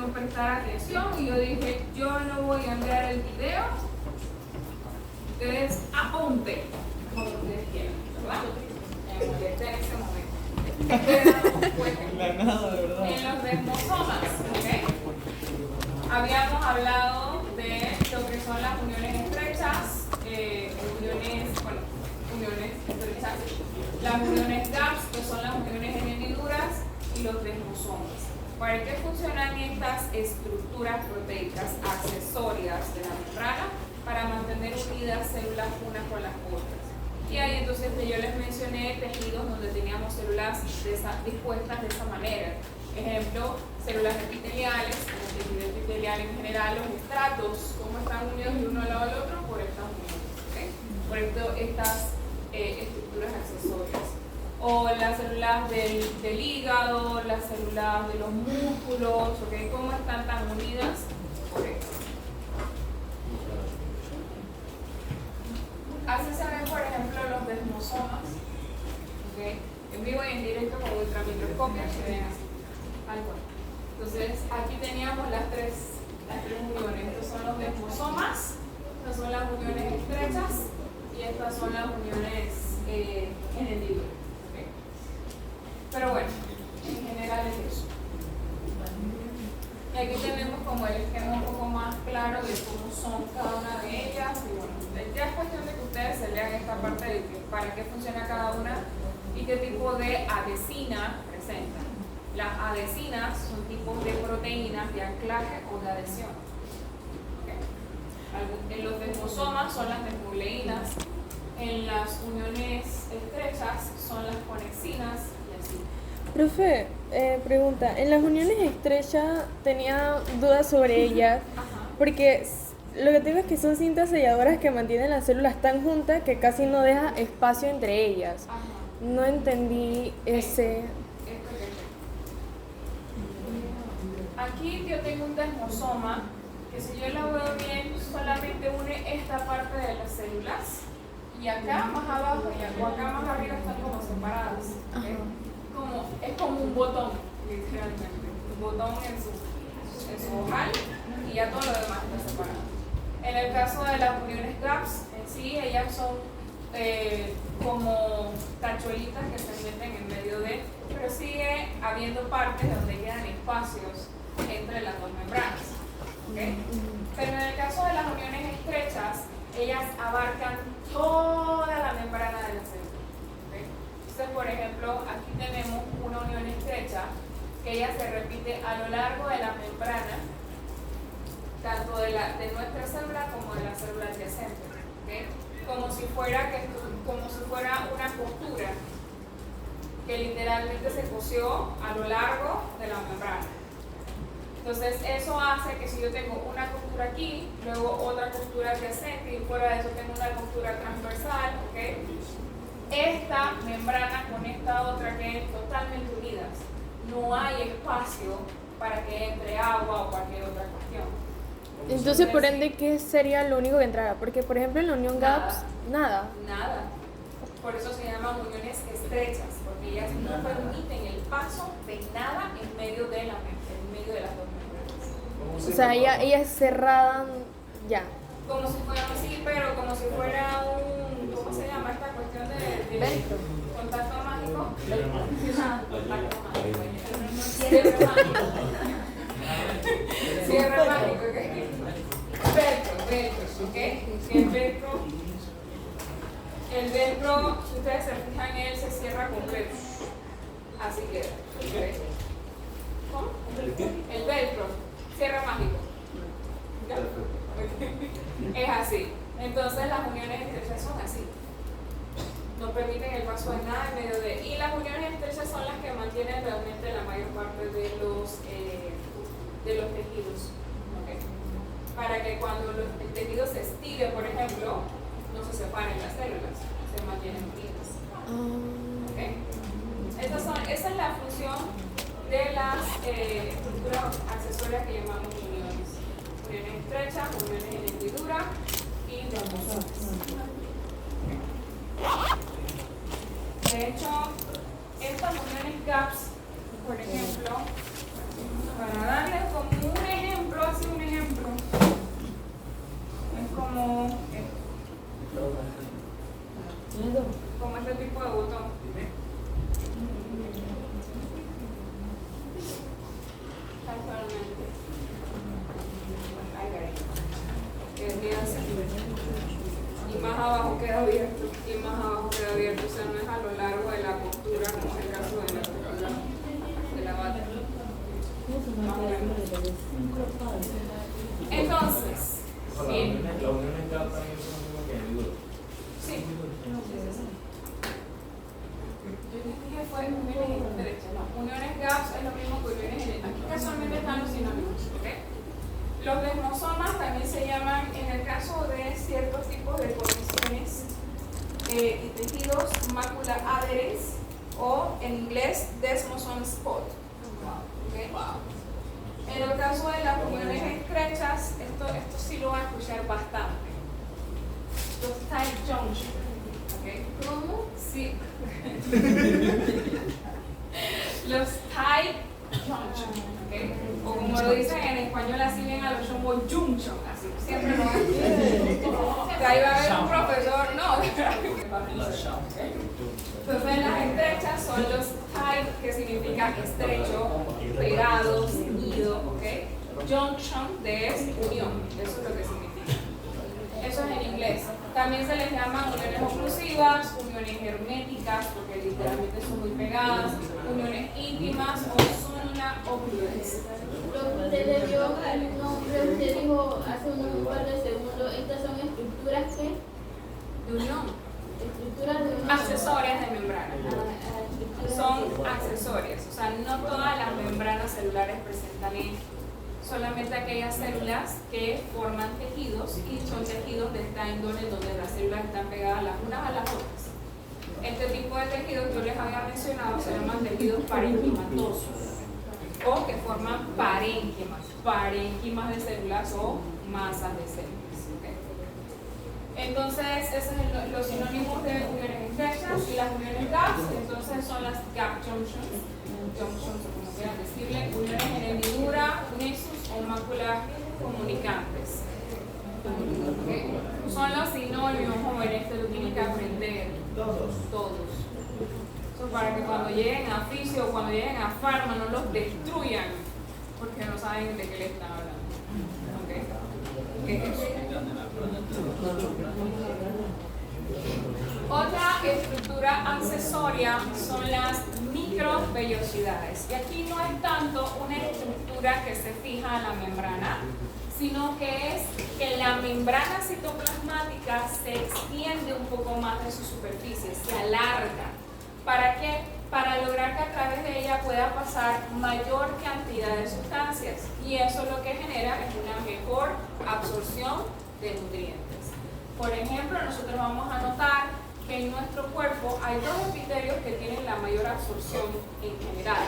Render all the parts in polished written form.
no prestar atención y yo dije, yo no voy a enviar el video, ustedes apunten como ustedes quieran, ¿verdad? Me molesté en ese momento. En los desmosomas, ¿ok? Habíamos hablado de lo que son las uniones estrechas, uniones estrechas, las uniones gaps, que son las uniones en hendiduras, y los desmosomas. ¿Para qué funcionan estas estructuras proteicas accesorias de la membrana? Para mantener unidas células unas con las otras. Y ahí entonces yo les mencioné tejidos donde teníamos células dispuestas de esa manera. Ejemplo, células epiteliales, el tejido epitelial en general, los estratos, cómo están unidos de uno al lado del otro por estas uniones, ¿okay? Por esto estas estructuras accesorias. O las células del hígado, las células de los músculos, ¿okay? Cómo están tan unidas por esto. Así se ven, por ejemplo, los desmosomas, ¿okay? En vivo y en directo con ultramicroscopio se ven así. Entonces, aquí teníamos las tres uniones. Estos son los desmosomas, estas son las uniones estrechas y estas son las uniones en hendiduras. ¿Okay? Pero bueno, en general es eso. Y aquí tenemos como el esquema un poco más claro de cómo son cada una de ellas. Y bueno, ya es cuestión de que ustedes se lean esta parte de para qué funciona cada una y qué tipo de adhesina presentan. Las adhesinas son tipos de proteínas de anclaje o de adhesión. ¿Okay? En los desmosomas son las desnucleínas, en las uniones estrechas son las conexinas y así. Profe, pregunta, en las uniones estrechas tenía dudas sobre ellas, porque lo que tengo es que son cintas selladoras que mantienen las células tan juntas que casi no deja espacio entre ellas. No entendí ese... Aquí yo tengo un desmosoma que si yo lo veo bien solamente une esta parte de las células y acá más abajo o acá más arriba están como separadas. ¿Okay? Es como un botón, literalmente, un botón en su ojal y ya todo lo demás está separado. En el caso de las uniones gaps, en sí ellas son como tachuelitas que se meten en medio de, pero sigue habiendo partes donde quedan espacios entre las dos membranas. ¿Okay? Pero en el caso de las uniones estrechas, ellas abarcan toda la membrana de la célula. ¿Okay? Entonces, por ejemplo, aquí tenemos una unión estrecha que ella se repite a lo largo de la membrana, tanto de nuestra célula como de la célula adyacente. ¿Okay? Como si fuera una costura que literalmente se cosió a lo largo de la membrana. Entonces eso hace que si yo tengo una costura aquí, luego otra costura adyacente y fuera de eso tengo una costura transversal, ¿okay? Esta membrana con esta otra queden totalmente unidas. No hay espacio para que entre agua o cualquier otra cuestión. Entonces, por ende, ¿qué sería lo único que entrara? Porque, por ejemplo, en la unión GAPS, nada. Nada. Por eso se llaman uniones estrechas, porque ellas no permiten el paso de nada en medio de las dos membranas. O sea, ellas cerradas ya. Como si fuera así, pero como si fuera un, ¿cómo se llama esta cuestión de Velcro. Contacto mágico? Contacto mágico. Cierre mágico, ¿ok? Velcro, ¿ok? El velcro, si ustedes se fijan, él se cierra completo. Así queda. ¿Okay? ¿Cómo? El velcro, cierre mágico. ¿Ya? Okay. Es así. Entonces las uniones estrechas son así. No permiten el paso de nada en medio de. Y las uniones estrechas son las que mantienen realmente la mayor parte de los tejidos. ¿Okay? Para que cuando el tejido se estire, por ejemplo, no se separen las células, se mantienen unidas. ¿Okay? Esa es la función de las estructuras accesorias que llamamos uniones. Uniones estrechas, uniones en hendidura y desmosomas. De hecho, estas uniones GAPS, por ejemplo, para darles como abierto y más abajo queda abierto, o sea, no es a lo largo de la costura como es el caso de la costura de la bata. Entonces, bien. La unión es gap también es lo mismo que el duro. Sí. Yo dije fue uniones estrechas, no. Uniones gaps es lo mismo que uniones estrechas. Aquí casualmente están los sinónimos, ¿ok? Los desmosomas también se llaman, en el caso de ciertos tipos de condiciones y tejidos, macular adherens o en inglés desmoson spot. ¿Okay? En el caso de las uniones estrechas, esto sí lo van a escuchar bastante. Los tight junction. ¿Okay? ¿Cómo? Sí. Los tight junction. ¿Okay? O como lo dicen en español así bien a los jumbo junction. Así siempre lo van que ahí va a haber un profesor, no. Entonces las estrechas son los tight, que significa estrecho, pegado, ceñido, ¿ok? Junction de es unión, eso es lo que significa. Eso es en inglés. También se les llama uniones oclusivas, uniones herméticas, porque literalmente son muy pegadas, uniones íntimas o son una ocludencia. Lo que usted le dio al nombre, usted dijo hace un par de segundos, estas son estructuras que, De unión. estructuras de una Accesorias de membrana. estructuras Son accesorias, o sea, no todas las membranas celulares presentan esto. Solamente aquellas células que forman tejidos y son tejidos de esta índole donde las células están pegadas las unas a las otras. Este tipo de tejidos que yo les había mencionado se llaman tejidos parenquimatosos o que forman parénquimas de células o masas de células. ¿Okay? Entonces, esos son los sinónimos de uniones estrechas y las uniones gaps. Entonces, son las gap junctions, o como quieran decirle, uniones en hendidura, nexus o mácula comunicantes. ¿Okay? Son los sinónimos, jóvenes, que lo tienen que aprender. Todos. Eso para que cuando lleguen a fisio o cuando lleguen a farma no los destruyan porque no saben de qué le están hablando. ¿Okay? ¿Qué es eso? Otra estructura accesoria son las microvellosidades. Y aquí no es tanto una estructura que se fija a la membrana, sino que es que la membrana citoplasmática se extiende un poco más de su superficie, se alarga. ¿Para qué? Para lograr que a través de ella pueda pasar mayor cantidad de sustancias. Y eso lo que genera es una mejor absorción de nutrientes. Por ejemplo, nosotros vamos a notar que en nuestro cuerpo hay dos epitelios que tienen la mayor absorción en general.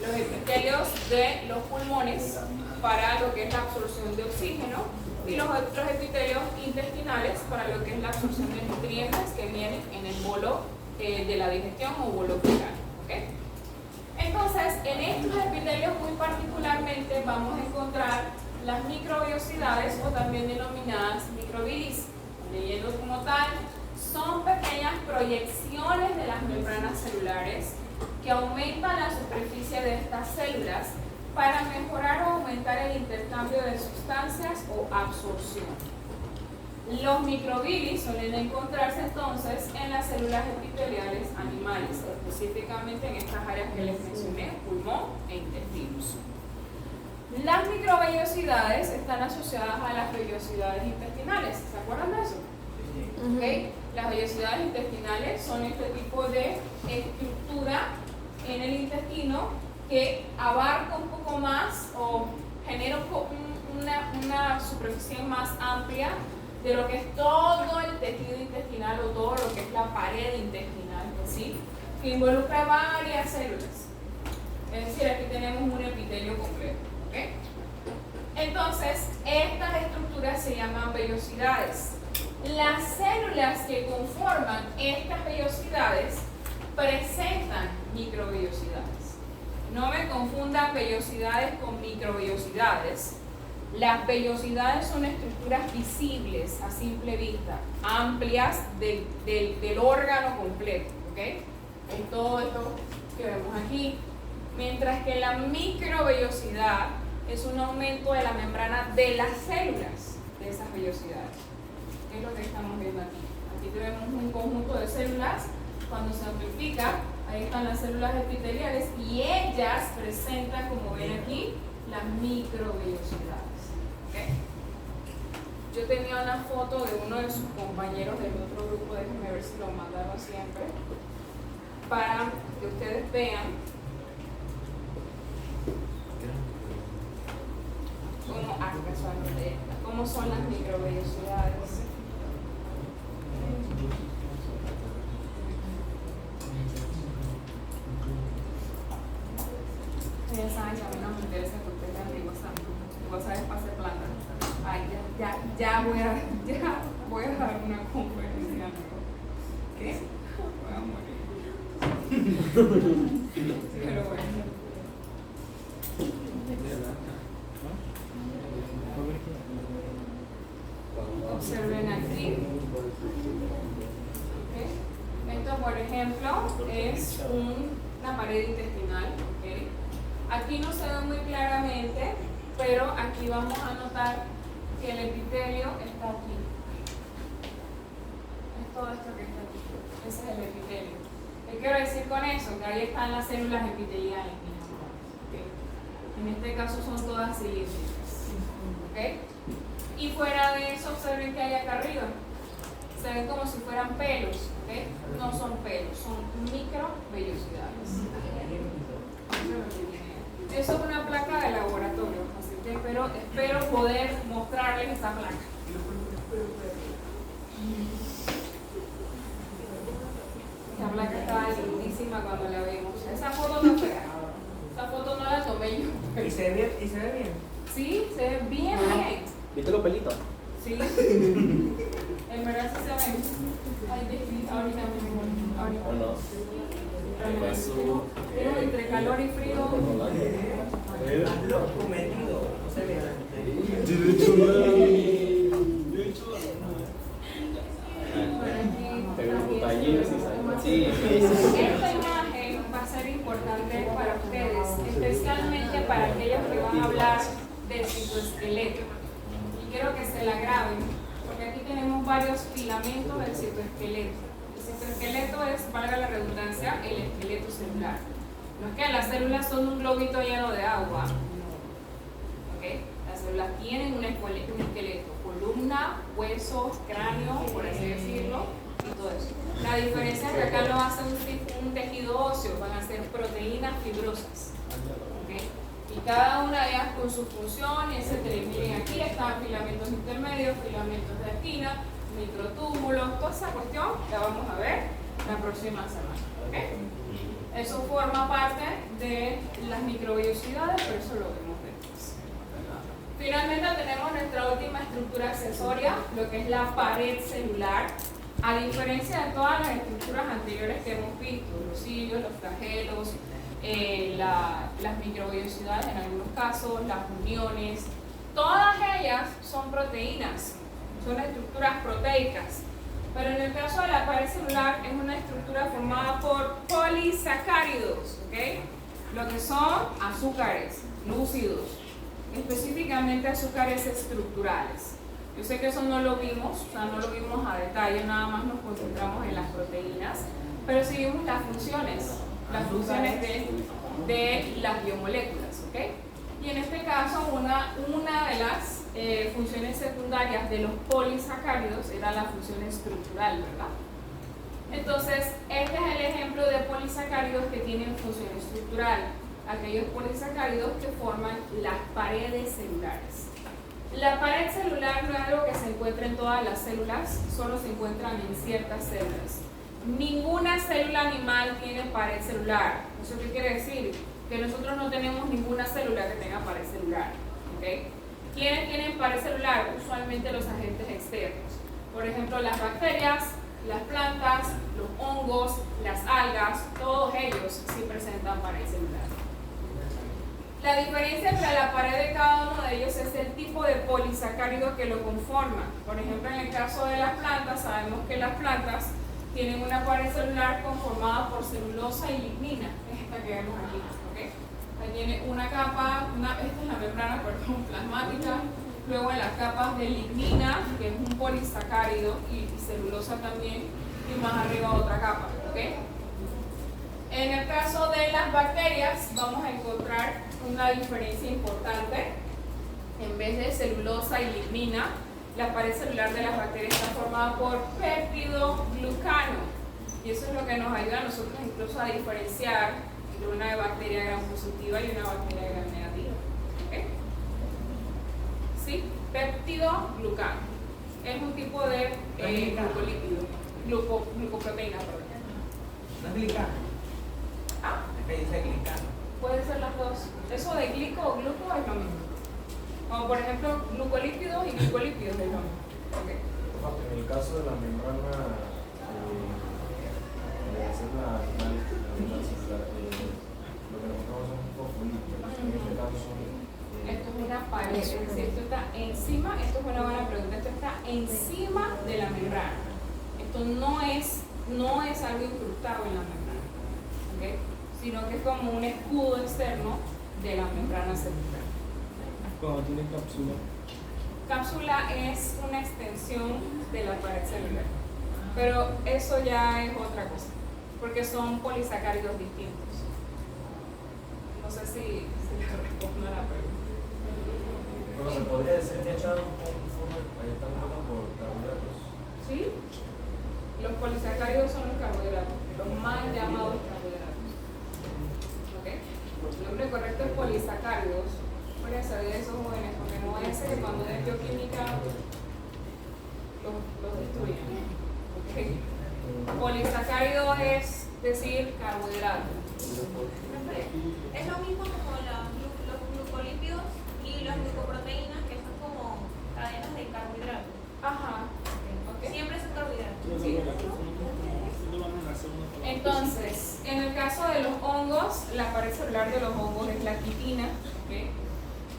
Los epitelios de los pulmones para lo que es la absorción de oxígeno y los otros epitelios intestinales para lo que es la absorción de nutrientes que vienen en el bolo de la digestión o bolo fecal. ¿Okay? Entonces, en estos epitelios muy particularmente vamos a encontrar las microvellosidades o también denominadas microbilis. Leyendo como tal, son pequeñas proyecciones de las membranas celulares que aumentan la superficie de estas células para mejorar o aumentar el intercambio de sustancias o absorción. Los microbilis suelen encontrarse entonces en las células epiteliales animales, específicamente en estas áreas que les mencioné, pulmón e intestinos. Las microvellosidades están asociadas a las vellosidades intestinales. ¿Se acuerdan de eso? ¿Okay? Las vellosidades intestinales son este tipo de estructura en el intestino que abarca un poco más o genera una superficie más amplia de lo que es todo el tejido intestinal o todo lo que es la pared intestinal, ¿sí? Que involucra varias células. Es decir, aquí tenemos un epitelio completo. ¿Okay? Entonces, estas estructuras se llaman vellosidades. Las células que conforman estas vellosidades presentan microvellosidades. No me confundan vellosidades con microvellosidades. Las vellosidades son estructuras visibles a simple vista, amplias del órgano completo. ¿Okay? Es todo esto que vemos aquí. Mientras que la microvellosidad es un aumento de la membrana de las células de esas vellosidades. Es lo que estamos viendo aquí. Aquí tenemos un conjunto de células. Cuando se amplifica, ahí están las células epiteliales y ellas presentan, como ven aquí, las microvellosidades. ¿Okay? Yo tenía una foto de uno de sus compañeros del otro grupo, déjenme ver si lo mandaron siempre, para que ustedes vean cómo son las microvellosidades. Ustedes saben que a mí no me interesa que ustedes vean mi WhatsApp es para hacer plata. Ay, ya voy a dar una conferencia. ¿Qué? Voy a morir. Pero bueno. Observen aquí. ¿Okay? Esto, por ejemplo, es una pared intestinal. ¿Okay? Aquí no se ve muy claramente, pero aquí vamos a notar que el epitelio está aquí. Es todo esto que está aquí. Ese es el epitelio. ¿Qué quiero decir con eso? Que ahí están las células epiteliales. ¿Okay? En este caso son todas cilíndricas. ¿Okay? Y fuera de eso, observen que hay acá arriba. Se ven como si fueran pelos. ¿Okay? No son pelos, son microvellosidades. Eso es una placa de laboratorio, así que espero poder mostrarles esta placa. Esta placa estaba lindísima cuando la vimos. Esa foto no fue. Esa foto no la tomé yo. ¿Y se ve bien? Sí, se ve bien. ¿Viste los pelitos? Sí. En verdad sí se ven. Ay, ahorita me ahorita. ¿O no? Pero entre calor y frío. Cometido, no se ve. Esta imagen va a ser importante para ustedes, especialmente para aquellos que van a hablar del citoesqueleto. Y quiero que se la graben, porque aquí tenemos varios filamentos del citoesqueleto. El citoesqueleto es, valga la redundancia, el esqueleto celular. No es que las células son un globito lleno de agua. ¿Okay? Las células tienen un esqueleto, columna, huesos, cráneo, por así decirlo, y todo eso. La diferencia es que acá lo hace un tejido óseo, van a ser proteínas fibrosas. ¿Okay? Y cada una de ellas con su función, etc. Miren, aquí están filamentos intermedios, filamentos de esquina, microtúbulos, toda esa cuestión la vamos a ver la próxima semana. ¿Okay? Eso forma parte de las microvellosidades, pero eso lo vemos después. Finalmente tenemos nuestra última estructura accesoria, lo que es la pared celular. A diferencia de todas las estructuras anteriores que hemos visto, los cilios, los flagelos, las microvellosidades en algunos casos, las uniones, todas ellas son proteínas, son estructuras proteicas. Pero en el caso de la pared celular es una estructura formada por polisacáridos, ¿okay? Lo que son azúcares lúcidos, específicamente azúcares estructurales. Yo sé que eso no lo vimos, o sea, no lo vimos a detalle, nada más nos concentramos en las proteínas, pero sí vimos las funciones de las biomoléculas, ¿ok? Y en este caso, una de las funciones secundarias de los polisacáridos era la función estructural, ¿verdad? Entonces, este es el ejemplo de polisacáridos que tienen función estructural, aquellos polisacáridos que forman las paredes celulares. La pared celular no es algo que se encuentra en todas las células, solo se encuentran en ciertas células. Ninguna célula animal tiene pared celular. ¿Eso qué quiere decir? Que nosotros no tenemos ninguna célula que tenga pared celular. ¿Okay? ¿Quiénes tienen pared celular? Usualmente los agentes externos. Por ejemplo, las bacterias, las plantas, los hongos, las algas, todos ellos sí presentan pared celular. La diferencia entre la pared de cada uno de ellos es el tipo de polisacárido que lo conforma. Por ejemplo, en el caso de las plantas, sabemos que las plantas tienen una pared celular conformada por celulosa y lignina. Es esta que vemos aquí. ¿Okay? Ahí tiene una capa, esta es la membrana, perdón, plasmática, luego en las capas de lignina, que es un polisacárido, y celulosa también, y más arriba otra capa, ¿ok? En el caso de las bacterias vamos a encontrar una diferencia importante. En vez de celulosa y lignina, la pared celular de las bacterias está formada por peptidoglucano, y eso es lo que nos ayuda a nosotros incluso a diferenciar entre una bacteria gram positiva y una bacteria gram negativa. ¿Okay? ¿Sí? Peptidoglucano es un tipo de glucolípido, glucoproteína, perdón. No es glicano. Ah, Es que dice glicano. pueden ser las dos. Eso de glico o gluco es lo mismo. Como por ejemplo, glucolípidos y glicolípidos es lo mismo. Okay. En el caso de la membrana de la célula animal, lo que nosotros son fosfolípidos. En este caso son. Esto es una pared, es decir, esto está encima, esto es una buena pregunta, esto está encima de la membrana. Esto no es algo incrustado en la membrana, ¿okay? Sino que es como un escudo externo de la membrana celular. Cuando tiene cápsula. Cápsula es una extensión de la pared celular, pero eso ya es otra cosa, porque son polisacáridos distintos. No sé si le respondo a la pregunta. Bueno, se podría decir que echaron están formados por carbohidratos. ¿Sí? Los polisacáridos son los carbohidratos, los mal llamados carbohidratos. ¿Ok? El nombre correcto es polisacáridos. Voy a saber de esos jóvenes, porque no vaya a ser que cuando den bioquímica los destruyan. ¿Ok? Polisacárido es decir carbohidrato. Es lo mismo como los glucolípidos y las glucoproteínas, que son como cadenas de carbohidratos. Ajá. ¿Ok? Siempre son carbohidratos. Sí. Entonces, en el caso de los hongos, la pared celular de los hongos es la quitina, ¿okay?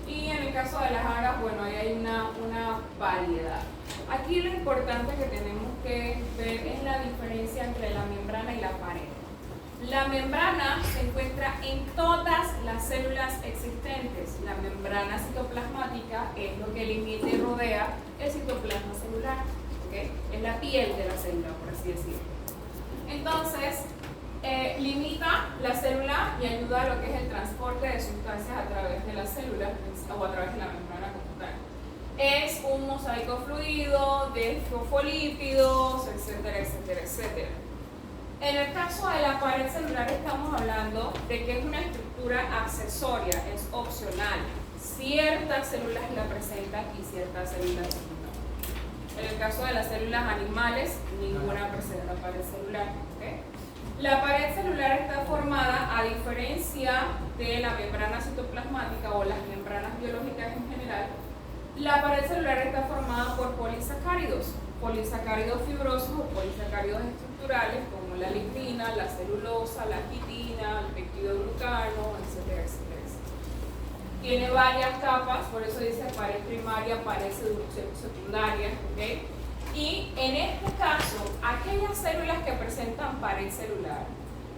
Y en el caso de las algas, bueno, ahí hay una variedad. Aquí lo importante que tenemos que ver es la diferencia entre la membrana y la pared. La membrana se encuentra en todas las células existentes. La membrana citoplasmática es lo que limita y rodea el citoplasma celular, ¿okay? Es la piel de la célula, por así decirlo. Entonces, limita la célula y ayuda a lo que es el transporte de sustancias a través de la célula o a través de la membrana como tal. Es un mosaico fluido de fosfolípidos, etcétera, etcétera, etcétera. En el caso de la pared celular estamos hablando de que es una estructura accesoria, es opcional. Ciertas células la presentan y ciertas células no. En el caso de las células animales, ninguna presenta pared celular. ¿Okay? La pared celular está formada, a diferencia de la membrana citoplasmática o las membranas biológicas en general, la pared celular está formada por polisacáridos, polisacáridos fibrosos o polisacáridos estructurales como la lignina, la celulosa, la quitina, el peptidoglucano, etcétera, etcétera, etcétera. Tiene varias capas, por eso dice pared primaria, pared secundaria, ¿okay? Y en este caso, aquellas células que presentan pared celular,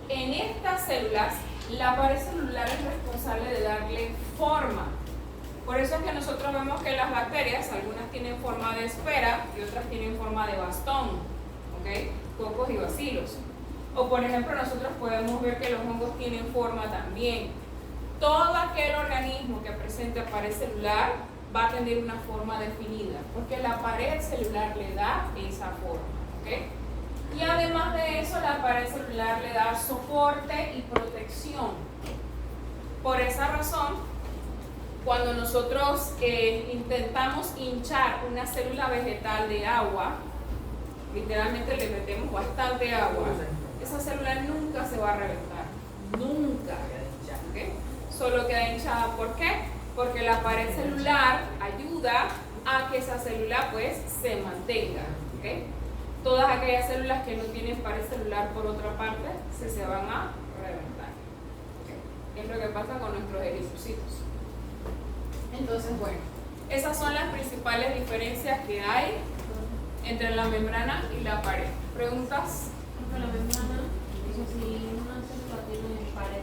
en estas células, la pared celular es responsable de darle forma. Por eso es que nosotros vemos que las bacterias, algunas tienen forma de esfera y otras tienen forma de bastón, ¿okay? Cocos y bacilos. O por ejemplo, nosotros podemos ver que los hongos tienen forma también. Todo aquel organismo que presente pared celular va a tener una forma definida, porque la pared celular le da esa forma, ¿okay? Y además de eso, la pared celular le da soporte y protección. Por esa razón, cuando nosotros intentamos hinchar una célula vegetal de agua, literalmente le metemos bastante agua, esa célula nunca se va a reventar, nunca, ¿okay? Solo queda hinchada. ¿Por qué? Porque la pared celular ayuda a que esa célula pues se mantenga, ¿okay? Todas aquellas células que no tienen pared celular por otra parte se van a reventar, ¿okay? Es lo que pasa con nuestros eritrocitos. Entonces, bueno, esas son las principales diferencias que hay entre la membrana y la pared. ¿Preguntas? Por la membrana, eso si una célula tiene pared,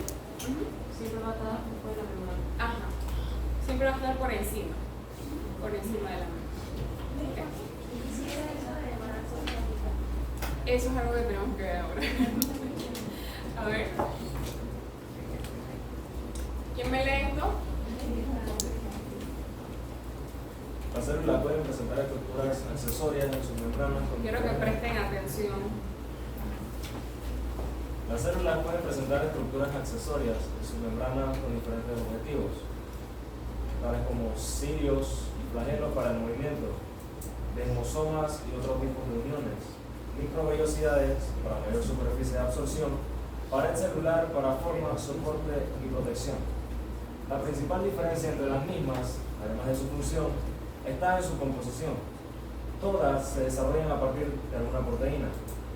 siempre va a estar por la membrana. Ajá. Siempre va a estar por encima. por encima de la membrana. ¿Ok? Eso es algo que tenemos que ver ahora. A ver. ¿Quién me lee esto? Las células pueden presentar estructuras accesorias en sus membranas. Quiero que presten atención. Las células pueden presentar estructuras accesorias en sus membranas con diferentes objetivos, tales como cilios y flagelos para el movimiento, desmosomas y otros tipos de uniones, microvellosidades para mayor superficie de absorción, pared celular para forma, soporte y protección. La principal diferencia entre las mismas, además de su función, está en su composición. Todas se desarrollan a partir de alguna proteína,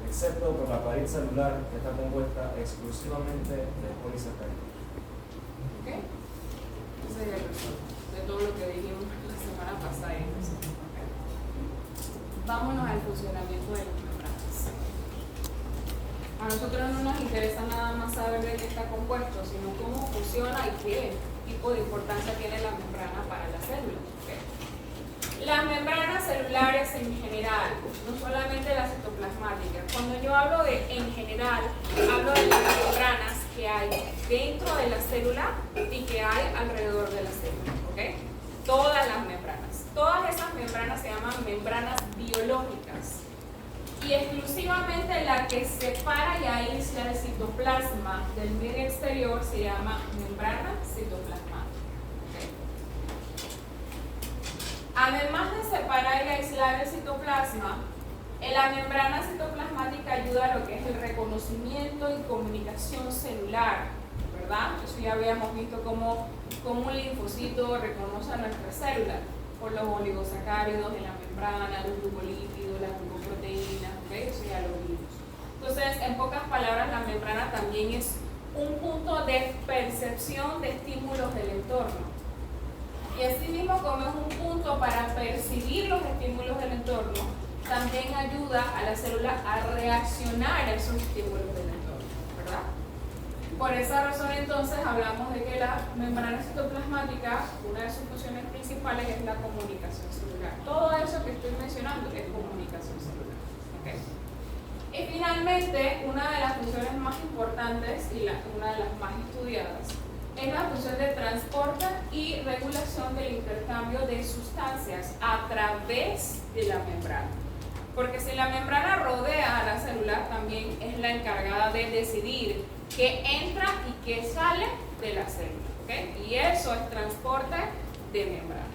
excepto por la pared celular que está compuesta exclusivamente de polisacáridos. ¿Ok? Ese es el resumen de todo lo que dijimos la semana pasada. ¿Okay? Vámonos al funcionamiento de las membranas. A nosotros no nos interesa nada más saber de qué está compuesto, sino cómo funciona y qué tipo de importancia tiene la membrana para la célula. ¿Okay? Las membranas celulares en general, no solamente las citoplasmáticas. Cuando yo hablo de en general, hablo de las membranas que hay dentro de la célula y que hay alrededor de la célula. ¿Okay? Todas las membranas. Todas esas membranas se llaman membranas biológicas. Y exclusivamente la que separa y aísla el citoplasma del medio exterior se llama membrana citoplasmática. Además de separar y aislar el citoplasma, la membrana citoplasmática ayuda a lo que es el reconocimiento y comunicación celular, ¿verdad? Eso ya habíamos visto cómo un linfocito reconoce a nuestra célula por los oligosacáridos en la membrana, los glucolípidos, las glucoproteínas, ¿okay? Eso ya lo vimos. Entonces, en pocas palabras, la membrana también es un punto de percepción de estímulos del entorno. Y asimismo, como es un punto para percibir los estímulos del entorno, también ayuda a la célula a reaccionar a esos estímulos del entorno, ¿verdad? Por esa razón, entonces, hablamos de que la membrana citoplasmática, una de sus funciones principales es la comunicación celular. Todo eso que estoy mencionando es comunicación celular. ¿Okay? Y finalmente, una de las funciones más importantes y una de las más estudiadas es la función de transporte y regulación del intercambio de sustancias a través de la membrana. Porque si la membrana rodea a la célula, también es la encargada de decidir qué entra y qué sale de la célula. ¿Okay? Y eso es transporte de membrana.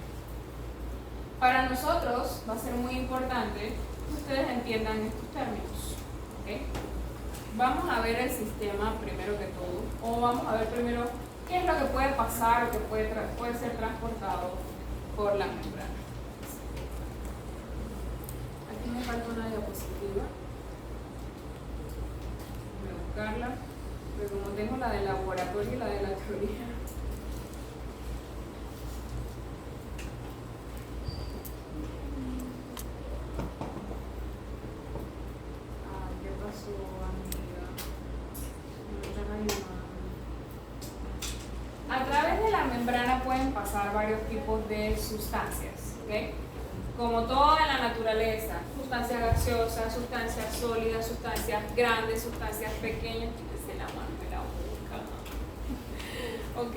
Para nosotros va a ser muy importante que ustedes entiendan estos términos. ¿Okay? Vamos a ver el sistema primero que todo, o vamos a ver primero qué es lo que puede pasar o que puede ser transportado por la membrana. Aquí me falta una diapositiva. Voy a buscarla, pero como tengo la del laboratorio y la de la teoría. ¿Qué pasó, amiga? Me están ayudando. A través de la membrana pueden pasar varios tipos de sustancias, ¿okay? Como toda la naturaleza, sustancias gaseosas, sustancias sólidas, sustancias grandes, sustancias pequeñas, quítese la mano de la boca, ¿ok?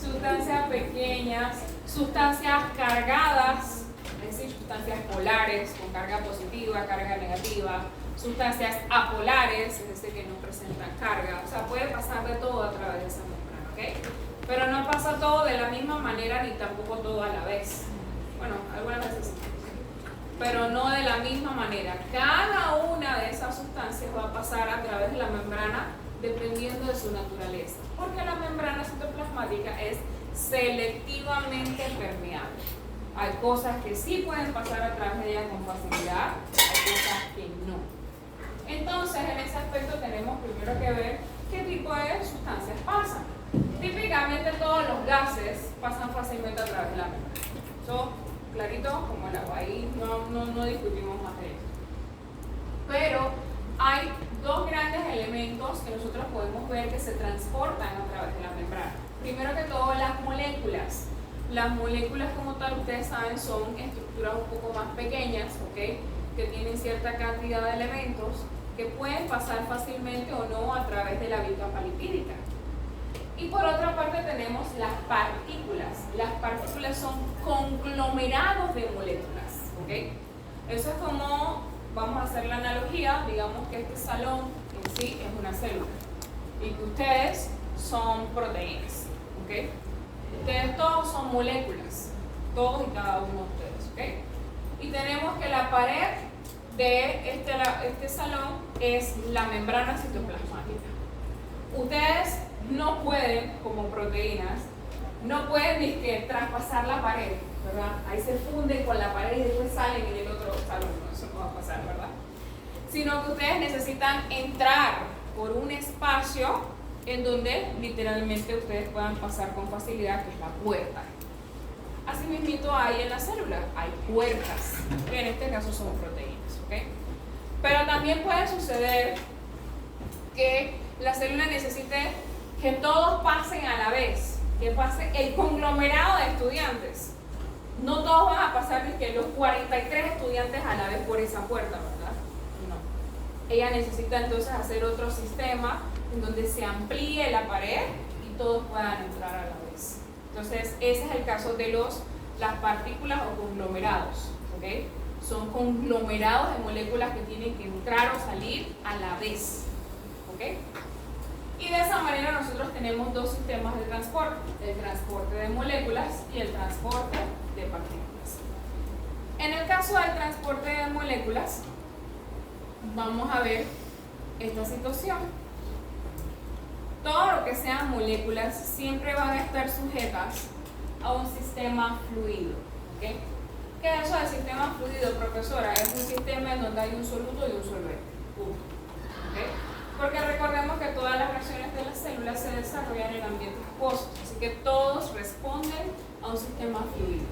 Sustancias pequeñas, sustancias cargadas, es decir, sustancias polares con carga positiva, carga negativa, sustancias apolares, es decir, que no presentan carga, o sea, puede pasar de todo a través de esa membrana, ¿ok? Pero no pasa todo de la misma manera ni tampoco todo a la vez. Bueno, algunas veces sí, pero no de la misma manera. Cada una de esas sustancias va a pasar a través de la membrana dependiendo de su naturaleza, porque la membrana citoplasmática es selectivamente permeable. Hay cosas que sí pueden pasar a través de ella con facilidad, hay cosas que no. Entonces, en ese aspecto tenemos primero que ver qué tipo de sustancias pasan. Típicamente todos los gases pasan fácilmente a través de la membrana. Eso clarito como el agua, ahí no discutimos más de eso. Pero hay dos grandes elementos que nosotros podemos ver que se transportan a través de la membrana. Primero que todo, las moléculas. Las moléculas como tal, ustedes saben, son estructuras un poco más pequeñas, ¿ok? Que tienen cierta cantidad de elementos que pueden pasar fácilmente o no a través de la vía capa lipídica. Y por otra parte tenemos las partículas. Las partículas son conglomerados de moléculas, ¿ok? Eso es como, vamos a hacer la analogía, digamos que este salón en sí es una célula y que ustedes son proteínas, ¿ok? Ustedes todos son moléculas, todos y cada uno de ustedes, ¿ok? Y tenemos que la pared de este salón es la membrana citoplasmática. Ustedes no pueden, como proteínas, no pueden ni que traspasar la pared, ¿verdad? Ahí se funden con la pared y después salen en el otro salón, no, eso no va a pasar, ¿verdad? Sino que ustedes necesitan entrar por un espacio en donde literalmente ustedes puedan pasar con facilidad, que es la puerta. Así mismito hay en la célula, hay puertas, que en este caso son proteínas, ¿ok? Pero también puede suceder que la célula necesite que todos pasen a la vez, que pase el conglomerado de estudiantes. No todos van a pasar ni que los 43 estudiantes a la vez por esa puerta, ¿verdad? No. Ella necesita entonces hacer otro sistema en donde se amplíe la pared y todos puedan entrar a la vez. Entonces, ese es el caso de las partículas o conglomerados, ¿ok? Son conglomerados de moléculas que tienen que entrar o salir a la vez, ¿ok? Y de esa manera nosotros tenemos dos sistemas de transporte, el transporte de moléculas y el transporte de partículas. En el caso del transporte de moléculas, vamos a ver esta situación. Todo lo que sean moléculas siempre van a estar sujetas a un sistema fluido, ¿ok? ¿Qué es eso del sistema fluido, profesora? Es un sistema en donde hay un soluto y un solvente, punto, ¿ok? Porque recordemos que todas las reacciones de las células se desarrollan en ambientes acuosos, así que todos responden a un sistema fluido.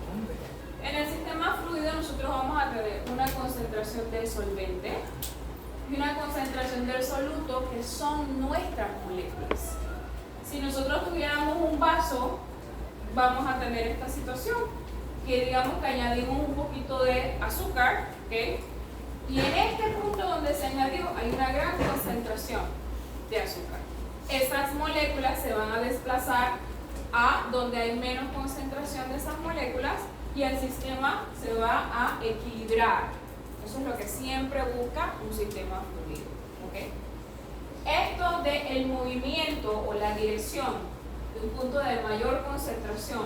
En el sistema fluido nosotros vamos a tener una concentración del solvente y una concentración del soluto, que son nuestras moléculas. Si nosotros tuviéramos un vaso, vamos a tener esta situación, que digamos que añadimos un poquito de azúcar, ¿ok? Y en este punto donde se añadió hay una gran concentración de azúcar. Esas moléculas se van a desplazar a donde hay menos concentración de esas moléculas y el sistema se va a equilibrar. Eso es lo que siempre busca un sistema fluido, ¿ok? Esto del movimiento o la dirección de un punto de mayor concentración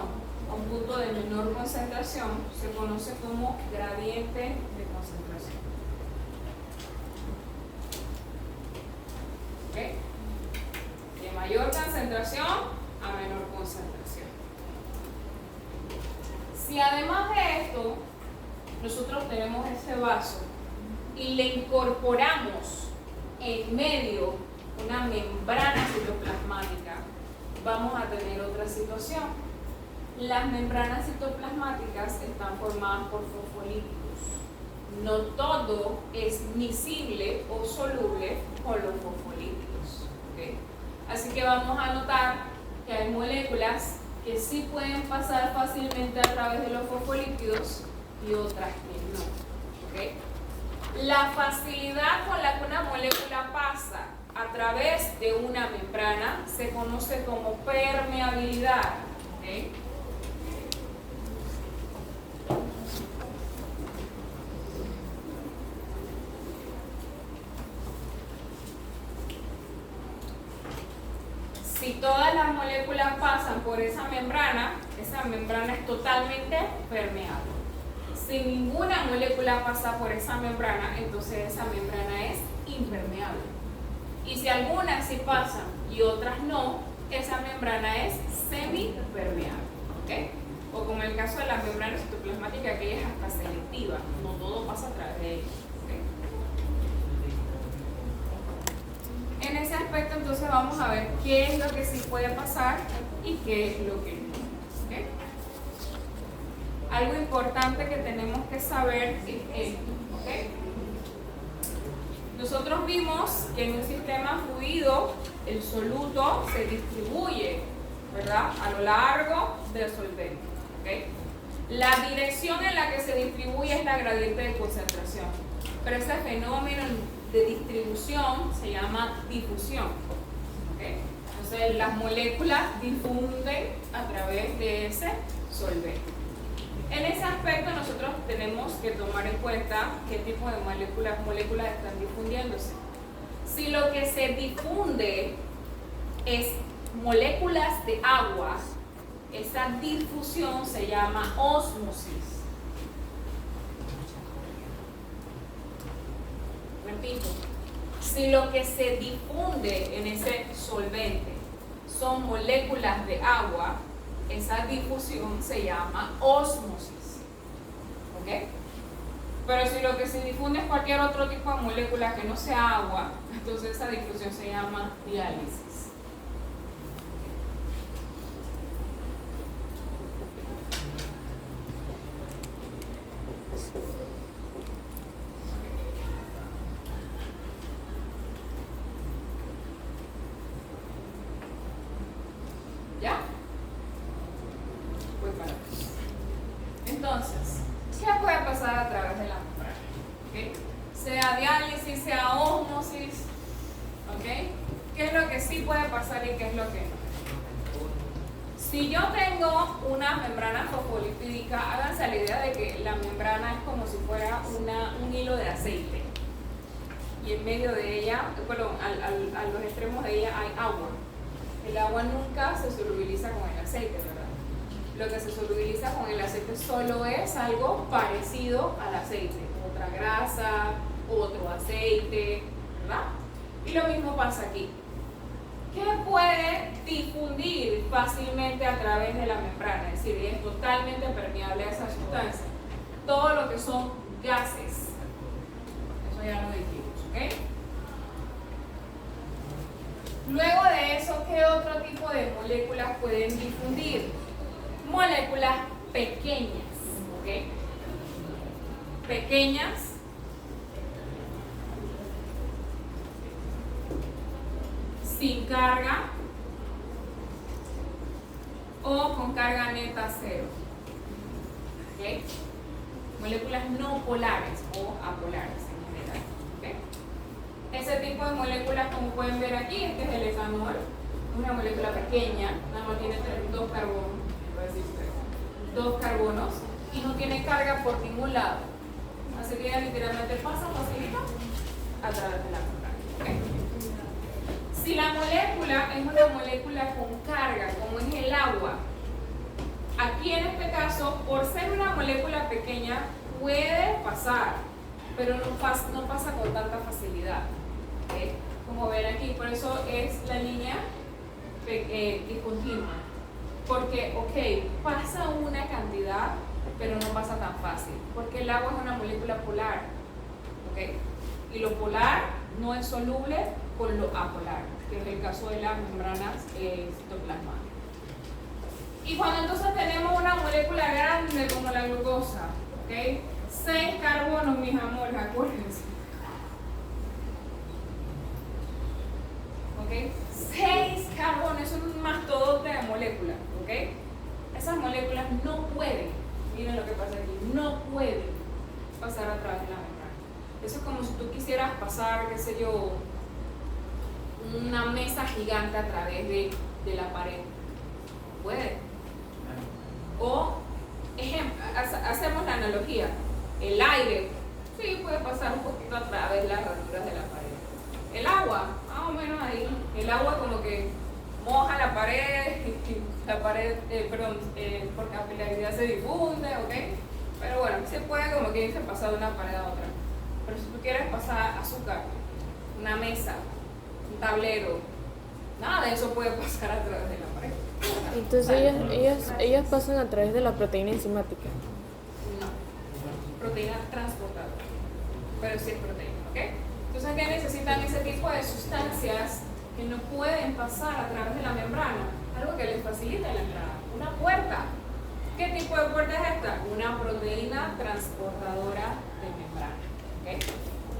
a un punto de menor concentración se conoce como gradiente de concentración. ¿Ok? De mayor concentración a menor concentración. Si además de esto nosotros tenemos este vaso y le incorporamos en medio una membrana citoplasmática, vamos a tener otra situación. Las membranas citoplasmáticas están formadas por fosfolípidos. No todo es miscible o soluble con los fosfolípidos, ¿okay? Así que vamos a notar que hay moléculas que sí pueden pasar fácilmente a través de los fosfolípidos y otras que no, ¿okay? La facilidad con la que una molécula pasa a través de una membrana se conoce como permeabilidad, ¿okay? Si todas las moléculas pasan por esa membrana es totalmente permeable. Si ninguna molécula pasa por esa membrana, entonces esa membrana es impermeable. Y si algunas sí pasan y otras no, esa membrana es semipermeable, ¿okay? O como en el caso de la membrana citoplasmática, que ella es hasta selectiva, no todo pasa a través de ella, ¿okay? En ese aspecto entonces vamos a ver qué es lo que sí puede pasar y qué es lo que no, ¿okay? Algo importante que tenemos que saber es esto, ¿okay? Nosotros vimos que en un sistema fluido el soluto se distribuye, ¿verdad?, a lo largo del solvente, ¿ok? La dirección en la que se distribuye es la gradiente de concentración, pero ese fenómeno de distribución se llama difusión. Entonces las moléculas difunden a través de ese solvente. En ese aspecto nosotros tenemos que tomar en cuenta qué tipo de moléculas están difundiéndose. Si lo que se difunde es moléculas de agua, esa difusión se llama ósmosis. Repito, si lo que se difunde en ese solvente son moléculas de agua, esa difusión se llama ósmosis. ¿Ok? Pero si lo que se difunde es cualquier otro tipo de molécula que no sea agua, entonces esa difusión se llama diálisis. ¿Ya? Voy para atrás. Entonces, ¿qué puede pasar a través de la membrana? ¿Okay? Sea diálisis, sea ósmosis. ¿Okay? ¿Qué es lo que sí puede pasar y qué es lo que no? Si yo tengo una membrana fosfolipídica, háganse la idea de que la membrana es como si fuera un hilo de aceite. Y en medio de ella, perdón, a los extremos de ella hay agua. El agua nunca se solubiliza con el aceite, ¿verdad? Lo que se solubiliza con el aceite solo es algo parecido al aceite. Otra grasa, otro aceite, ¿verdad? Y lo mismo pasa aquí. ¿Qué puede difundir fácilmente a través de la membrana? Es decir, es totalmente permeable a esa sustancia. Todo lo que son gases. Eso ya lo dijimos, ¿ok? Luego de eso, ¿qué otro tipo de moléculas pueden difundir? Moléculas pequeñas, ¿ok? Pequeñas, sin carga o con carga neta cero, ¿ok? Moléculas no polares o apolares en general, ¿ok? Ese tipo de moléculas, como pueden ver aquí, este es el etanol, una molécula pequeña, nada más tiene dos carbonos, dos carbonos y no tiene carga por ningún lado, así que ella literalmente pasa facilita a través de la membrana. ¿Okay? Si la molécula es una molécula con carga, como es el agua, aquí en este caso, por ser una molécula pequeña, puede pasar, pero no pasa con tanta facilidad. ¿Okay? Como ven aquí, por eso es la línea discontinua. Porque, ok, pasa una cantidad, pero no pasa tan fácil. Porque el agua es una molécula polar. ¿Okay? Y lo polar no es soluble con lo apolar, que es el caso de las membranas citoplasmáticas. Y cuando entonces tenemos una molécula grande como la glucosa, ¿okay? 6 carbonos, mis amores, acuérdense. ¿Okay? 6 carbonos, es un mastodote de moléculas. ¿Okay? Esas moléculas no pueden, miren lo que pasa aquí, no pueden pasar a través de la membrana. Eso es como si tú quisieras pasar, qué sé yo, una mesa gigante a través de la pared. Puede. O, ejemplo, hacemos la analogía, el aire, sí puede pasar un poquito a través de las ranura de la pared. El agua, más o menos ahí, el agua como que moja la pared, por capilaridad se difunde, ¿ok? Pero bueno, se puede como que irse pasar de una pared a otra. Pero si tú quieres pasar azúcar, una mesa, un tablero, nada de eso puede pasar a través de la pared. Entonces ellas pasan a través de la proteína enzimática. No, proteína transportadora, pero sí es proteína, ¿ok? Entonces, ¿qué necesitan ese tipo de sustancias que no pueden pasar a través de la membrana? Algo que les facilite la entrada, una puerta. ¿Qué tipo de puerta es esta? Una proteína transportadora de membrana, ¿ok?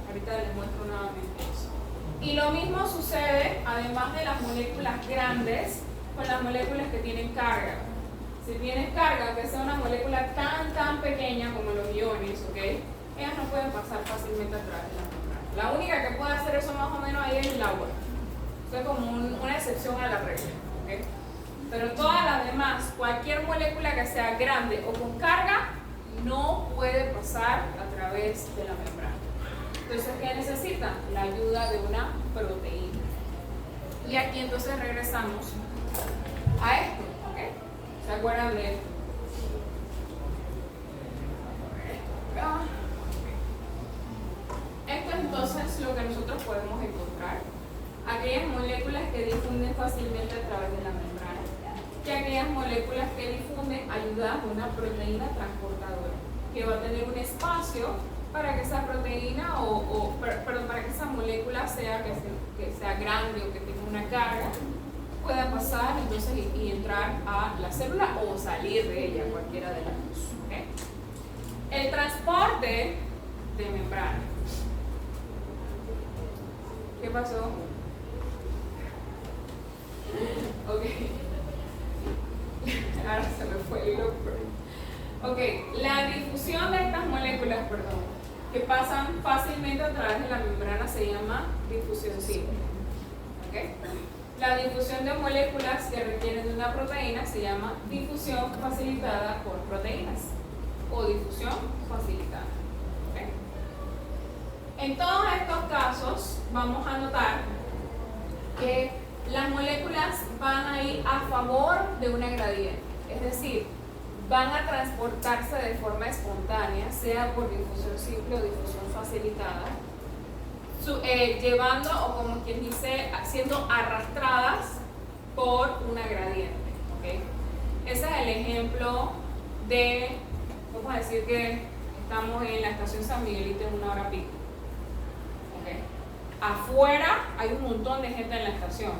Ahorita les muestro nuevamente eso. Y lo mismo sucede, además de las moléculas grandes, con las moléculas que tienen carga. Si tienes carga, que sea una molécula tan pequeña como los iones, ¿ok? Ellas no pueden pasar fácilmente a través de la membrana. La única que puede hacer eso más o menos ahí es el agua. Eso es como una excepción a la regla, ¿ok? Pero todas las demás, cualquier molécula que sea grande o con carga, no puede pasar a través de la membrana. Entonces, ¿qué necesitan? La ayuda de una proteína. Y aquí entonces regresamos a esto, ¿ok? ¿Se acuerdan de esto? Esto es entonces lo que nosotros podemos encontrar. Aquellas moléculas que difunden fácilmente a través de la membrana y aquellas moléculas que difunden ayudadas de una proteína transportadora que va a tener un espacio para que esa proteína para que esa molécula sea que sea grande o que tenga una carga pueda pasar entonces y entrar a la célula o salir de ella, cualquiera de las dos, ¿okay? El transporte de membrana. ¿Qué pasó? Ok. Ahora se me fue el hilo. Ok, la difusión de estas moléculas, que pasan fácilmente a través de la membrana se llama difusión simple. ¿Okay? La difusión de moléculas que requieren de una proteína se llama difusión facilitada por proteínas o difusión facilitada. ¿Okay? En todos estos casos vamos a notar que las moléculas van a ir a favor de una gradiente, es decir, van a transportarse de forma espontánea, sea por difusión simple o difusión facilitada, llevando o como quien dice, siendo arrastradas por una gradiente. ¿Okay? Ese es el ejemplo de, vamos a decir que estamos en la estación San Miguelito en 1 hora pico. ¿Okay? Afuera hay un montón de gente en la estación,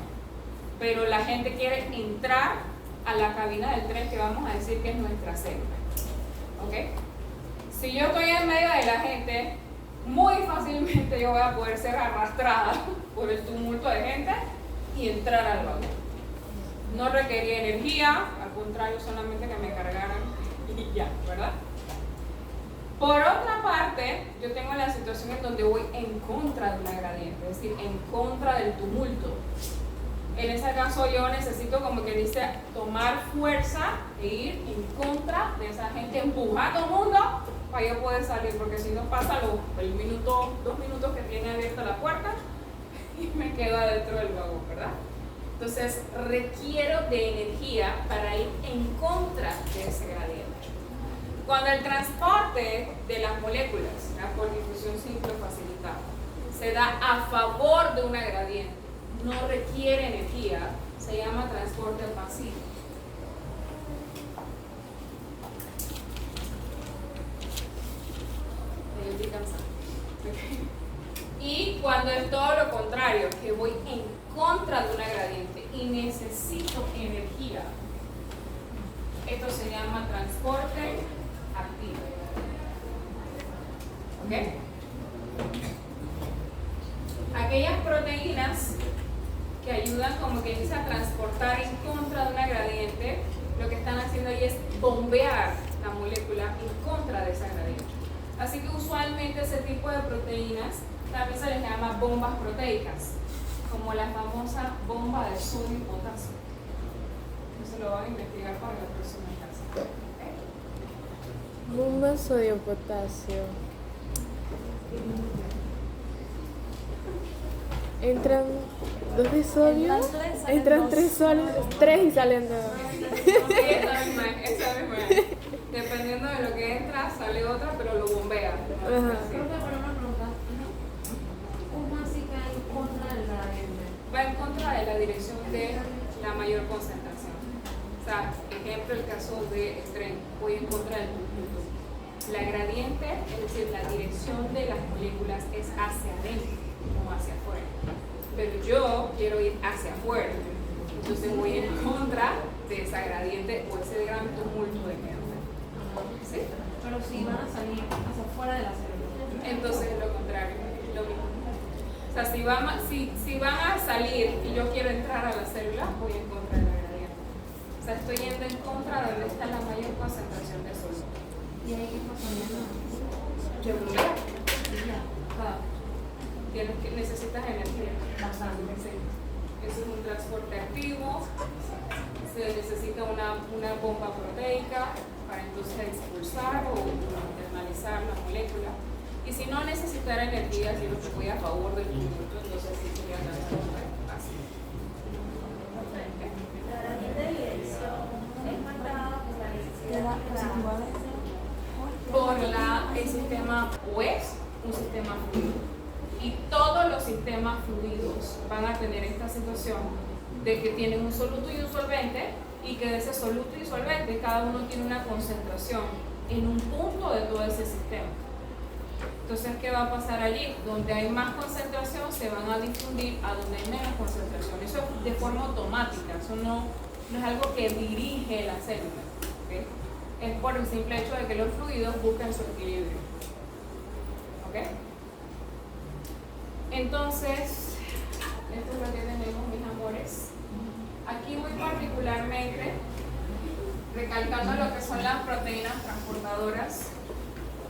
pero la gente quiere entrar a la cabina del tren que vamos a decir que es nuestra célula. ¿Okay? Si yo estoy en medio de la gente, muy fácilmente yo voy a poder ser arrastrada por el tumulto de gente y entrar al vagón. No requería energía, al contrario, solamente que me cargaran y ya, ¿verdad? Por otra parte, yo tengo la situación en donde voy en contra de una gradiente, es decir, en contra del tumulto. En ese caso yo necesito, como que dice, tomar fuerza e ir en contra de esa gente, empujar a todo el mundo para yo poder salir, porque si no pasa el minuto, 2 minutos que tiene abierta la puerta y me quedo adentro del vagón, ¿verdad? Entonces requiero de energía para ir en contra de ese gradiente. Cuando el transporte de las moléculas, por difusión simple o facilitada, se da a favor de una gradiente, no requiere energía, se llama transporte pasivo. Estoy cansada. Y cuando es todo lo contrario, que voy en contra de una gradiente y necesito energía, esto se llama transporte activo. ¿Ok? Aquellas proteínas que ayudan, como que dice, a transportar en contra de una gradiente, lo que están haciendo ahí es bombear la molécula en contra de esa gradiente. Así que usualmente ese tipo de proteínas también se les llama bombas proteicas, como la famosa bomba de sodio y potasio. Eso lo van a investigar para la próxima clase. ¿Okay? Bomba sodio-potasio. Entran 2 de sodio, entran 3 sólidos, 3 y salen 2. Esa misma es. Dependiendo de lo que entra, sale otra, pero lo bombea. Ajá. ¿Cómo así que hay contra de la gradiente? Va en contra de la dirección de la mayor concentración. O sea, ejemplo, el caso de tren, voy en contra del tumulto. La gradiente, es decir, la dirección de las moléculas es hacia adentro, no hacia afuera. Pero yo quiero ir hacia afuera. Entonces voy en contra de esa gradiente o ese gran tumulto de gente. ¿Sí? Pero si van a salir hacia afuera de la célula. Entonces es lo contrario, lo mismo. O sea, si van a salir y yo quiero entrar a la célula, voy en contra de la gradiente. O sea, estoy yendo en contra de donde está la mayor concentración de soluto. Y ahí que pasando. De bombear. O sea, necesitas energía. Bastante. Sí. Eso es un transporte activo. Se necesita una bomba proteica para entonces expulsar o internalizar la molécula. Y si no necesitara energía, si no se voy a favor del producto, entonces sí sería transporte así. La herramienta de dirección es marcada por la necesidad Por el sistema o es un sistema fluido. Y todos los sistemas fluidos van a tener esta situación de que tienen un soluto y un solvente, y que de ese soluto y solvente cada uno tiene una concentración en un punto de todo ese sistema. Entonces, ¿qué va a pasar allí? Donde hay más concentración se van a difundir a donde hay menos concentración. Eso es de forma automática, eso no es algo que dirige la célula, ¿okay? Es por el simple hecho de que los fluidos buscan su equilibrio. ¿Ok? Entonces, esto es lo que tenemos, mis amores. Aquí muy particularmente, recalcando lo que son las proteínas transportadoras.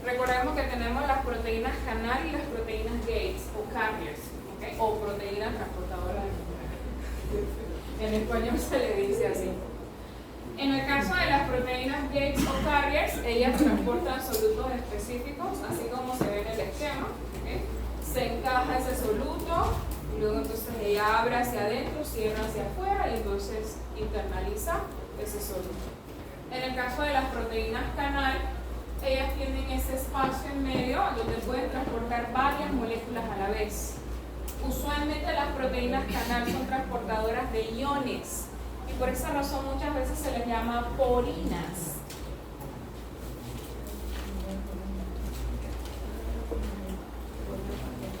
Recordemos que tenemos las proteínas canal y las proteínas Gates o carriers, ¿okay? O proteínas transportadoras. En español se le dice así. En el caso de las proteínas Gates o carriers, ellas transportan solutos específicos, así como se ve en el esquema. ¿Okay? Se encaja ese soluto y luego entonces ella abre hacia adentro, cierra hacia afuera y entonces internaliza ese soluto. En el caso de las proteínas canal, ellas tienen ese espacio en medio donde pueden transportar varias moléculas a la vez. Usualmente las proteínas canal son transportadoras de iones y por esa razón muchas veces se les llama porinas.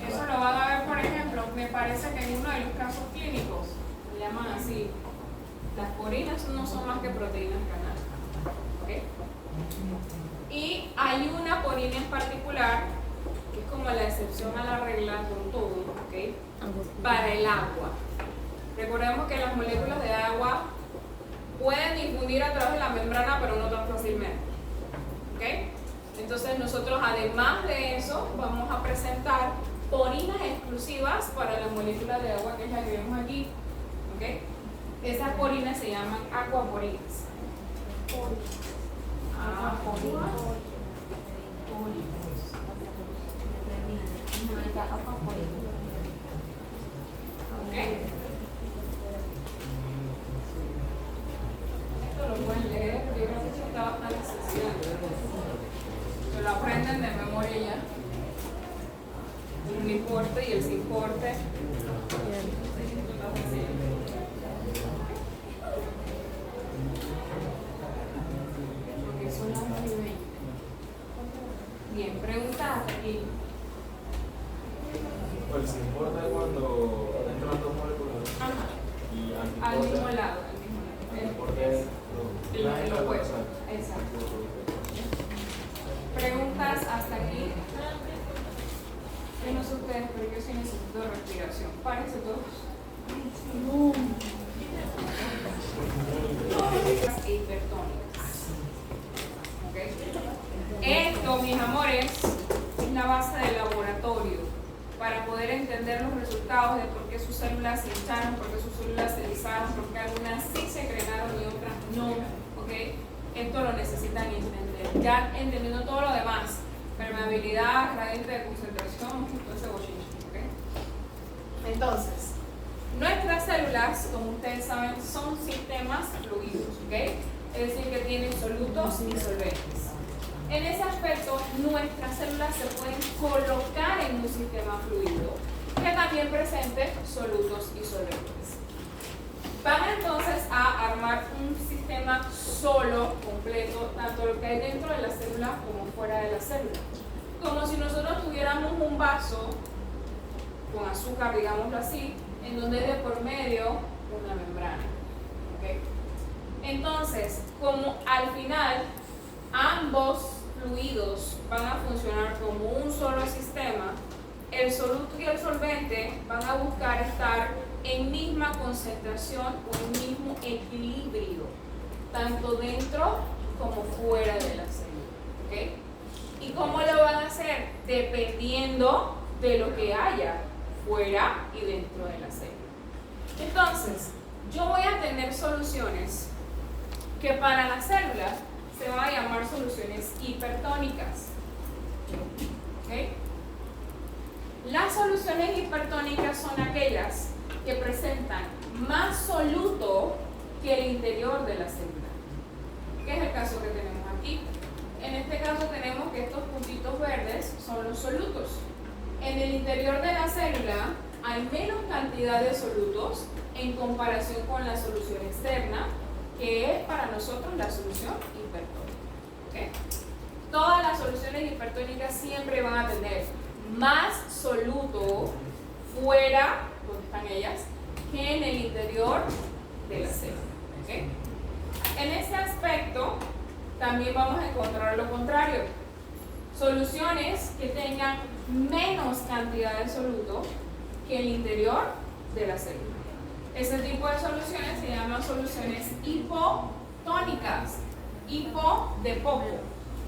Eso lo van a ver, por ejemplo, me parece que en uno de los casos clínicos se llaman así. Las porinas no son más que proteínas canal. ¿Okay? Y hay una porina en particular que es como la excepción a la regla con todo, ¿okay? Para el agua. Recordemos que las moléculas de agua pueden difundir a través de la membrana, pero no tan fácilmente. ¿Okay? Entonces nosotros, además de eso, vamos a presentar porinas exclusivas para la molécula de agua, que es la que vemos aquí. ¿Okay? Esas porinas se llaman aquaporinas. ¿Okay? Esto lo pueden leer, yo creo que eso está bastante sencillo. Se lo aprenden de memoria ya. El importe y el sin importe. Bien, preguntas hasta aquí. Pues se importa cuando entran dos moléculas Ajá. y Al mismo antiporte. lado. El importe es El opuesto. Exacto. Preguntas hasta aquí. Yo no sé ustedes, pero yo sí necesito respiración. Párense todos. E hipertónicas. ¿Okay? Esto, mis amores, es la base del laboratorio para poder entender los resultados de por qué sus células se hincharon, por qué sus células se lisaron, por qué algunas sí se secretaron y otras no. ¿Okay? Esto lo necesitan entender. Ya entendiendo todo lo demás, permeabilidad, gradiente de concentración, todo ese bochinche. ¿Okay? Entonces, nuestras células, como ustedes saben, son sistemas fluidos. ¿Okay? Es decir, que tienen solutos y solventes. En ese aspecto, nuestras células se pueden colocar en un sistema fluido que también presente solutos y solventes. Van entonces a armar un sistema solo, completo, tanto lo que hay dentro de la célula como fuera de la célula. Como si nosotros tuviéramos un vaso con azúcar, digámoslo así, en donde hay de por medio una membrana. ¿Okay? Entonces, como al final ambos fluidos van a funcionar como un solo sistema, el soluto y el solvente van a buscar estar en misma concentración o en mismo equilibrio. tanto dentro como fuera de la célula. ¿Ok? ¿Y cómo lo van a hacer? Dependiendo de lo que haya fuera y dentro de la célula. Entonces, yo voy a tener soluciones que para la célula se van a llamar soluciones hipertónicas. ¿Ok? Las soluciones hipertónicas son aquellas que presentan más soluto que el interior de la célula, que es el caso que tenemos aquí. En este caso tenemos que estos puntitos verdes son los solutos. En el interior de la célula hay menos cantidad de solutos en comparación con la solución externa, que es para nosotros la solución hipertónica. ¿Ok? Todas las soluciones hipertónicas siempre van a tener más soluto fuera, donde están ellas, que en el interior de la célula. ¿Okay? En ese aspecto también vamos a encontrar lo contrario, soluciones que tengan menos cantidad de soluto que el interior de la célula. Ese tipo de soluciones se llaman soluciones hipotónicas. Hipo de poco,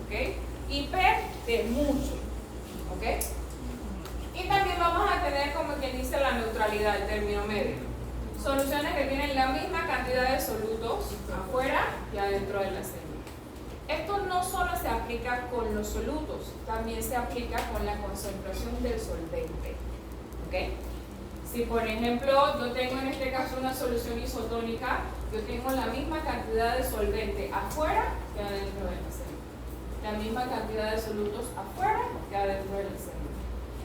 ¿okay? Hiper de mucho, ¿okay? Y también vamos a tener, como quien dice, la neutralidad, el término medio. Soluciones que tienen la misma cantidad de solutos afuera y adentro de la célula. Esto no solo se aplica con los solutos, también se aplica con la concentración del solvente. ¿Okay? Si por ejemplo yo tengo en este caso una solución isotónica, yo tengo la misma cantidad de solvente afuera que adentro de la célula. La misma cantidad de solutos afuera que adentro de la célula.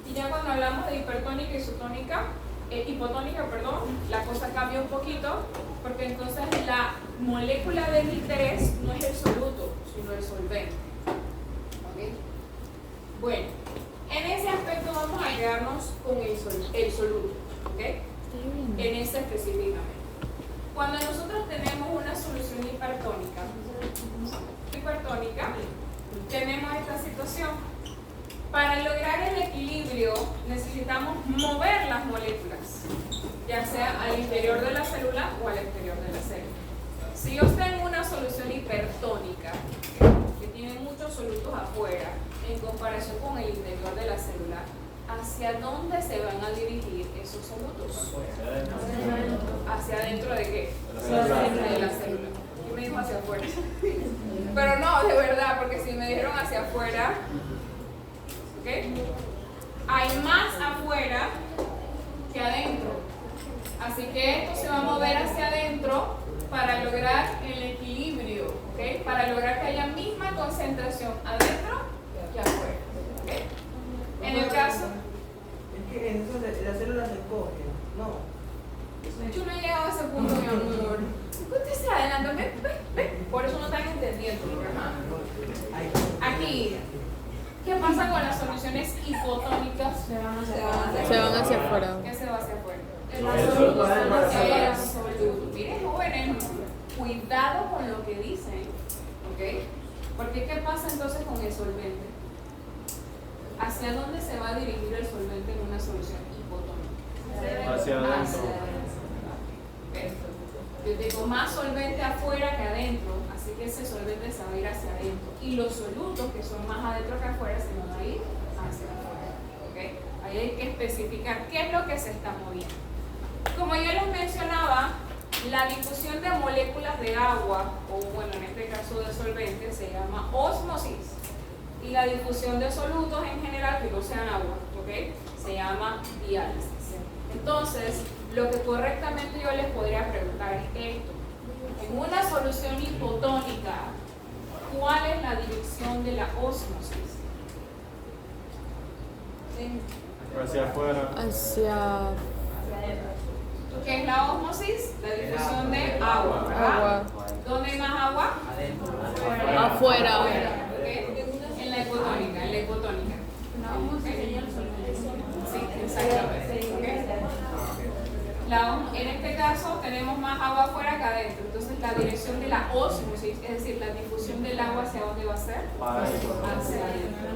Y ya cuando hablamos de hipertónica y isotónica, hipotónica, la cosa cambia un poquito, porque entonces la molécula del interés no es el soluto, sino el solvente. ¿Okay? Bueno, en ese aspecto vamos a quedarnos con el soluto, ¿okay? En ese específicamente. Cuando nosotros tenemos una solución hipertónica, tenemos esta situación. Para lograr el equilibrio necesitamos mover las moléculas, ya sea al interior de la célula o al exterior de la célula. Si yo tengo una solución hipertónica que tiene muchos solutos afuera en comparación con el interior de la célula, ¿hacia dónde se van a dirigir esos solutos? ¿Hacia adentro de qué? Hacia adentro de la célula. ¿Quién me dijo hacia afuera? Pero no, de verdad, porque si me dijeron hacia afuera, ¿okay? Hay más afuera que adentro. Así que esto se va a mover hacia adentro para lograr el equilibrio, ¿okay? Para lograr que haya misma concentración adentro que afuera. ¿Okay? En el caso... Es que en eso la célula se coge, ¿no? Yo no he llegado a ese punto, mi amor. Usted se adelanta, ve. Por eso no están entendiendo. Aquí, ¿qué pasa con las soluciones hipotónicas? Se van hacia afuera. ¿Qué se va hacia afuera? El absoluto. Miren, jóvenes, cuidado con lo que dicen, ¿ok? Porque ¿qué pasa entonces con el solvente? ¿Hacia dónde se va a dirigir el solvente en una solución hipotónica? Hacia adentro. Yo tengo más solvente afuera que adentro, así que ese solvente se va a ir hacia adentro. Y los solutos, que son más adentro que afuera, se van a ir hacia afuera. ¿Okay? Ahí hay que especificar qué es lo que se está moviendo. Como yo les mencionaba, la difusión de moléculas de agua, o bueno, en este caso de solvente, se llama ósmosis. Y la difusión de solutos en general, que no sean agua, ¿okay? Se llama diálisis. Entonces, lo que correctamente yo les podría preguntar es esto. En una solución hipotónica, ¿cuál es la dirección de la ósmosis? ¿Sí? Hacia afuera. Hacia ¿Qué es la ósmosis? La difusión de agua, ¿verdad? ¿Dónde hay más agua? afuera. ¿Okay? En la hipotónica, ¿Okay? Sí, exactamente. ¿Okay? En este caso tenemos más agua afuera que adentro, entonces la dirección de la ósmosis, es decir, la difusión del agua, ¿hacia dónde va a ser? Hacia adentro.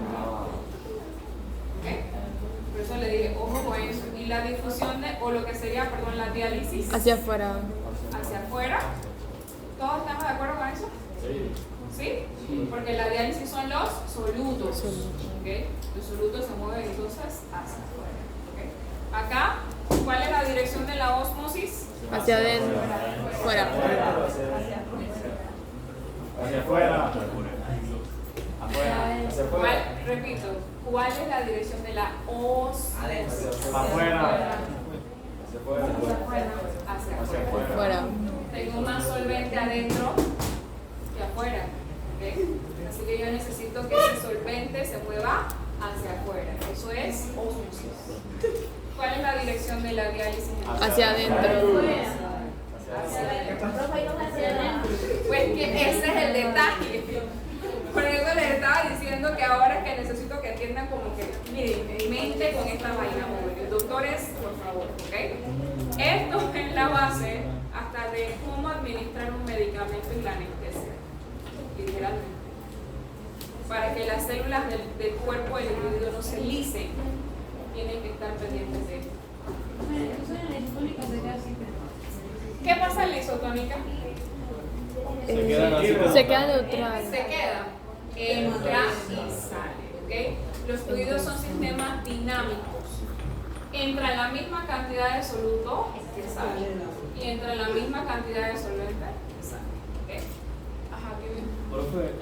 ¿Okay? Por eso le dije, ojo con eso. Y la difusión o lo que sería, la diálisis. Hacia afuera. Hacia afuera. ¿Todos estamos de acuerdo con eso? Sí. ¿Sí? Porque la diálisis son los solutos. ¿Okay? Los solutos se mueven entonces hacia afuera. ¿Okay? Acá, ¿cuál es la dirección de la ósmosis? Hacia adentro. Fuera. Hacia afuera. Afuera. Hacia afuera. Repito, ¿cuál es la dirección de la ósmosis? Afuera. Hacia afuera. Hacia afuera. Fuera. Tengo más solvente adentro que afuera. ¿Okay? Así que yo necesito que ese solvente se mueva hacia afuera. Eso es ósmosis. ¿Cuál es la dirección de la diálisis? Hacia adentro. Pues que ese es el detalle. Por eso les estaba diciendo que ahora es que necesito que atiendan como que, miren, en mente con esta vaina móvil. Doctores, por favor, ¿ok? Esto es la base hasta de cómo administrar un medicamento y la anestesia. Literalmente. Para que las células del cuerpo del individuo no se lisen, tienen que estar pendientes de esto. Entonces en la isotónica se queda así. ¿Qué pasa en la isotónica? Se quedan así. Se queda neutral. Se queda, entra y sale, ¿ok? Los fluidos son sistemas dinámicos. Entra la misma cantidad de soluto que sale y entra la misma cantidad de solvente que sale, ¿ok? Ajá, qué bien. Profe,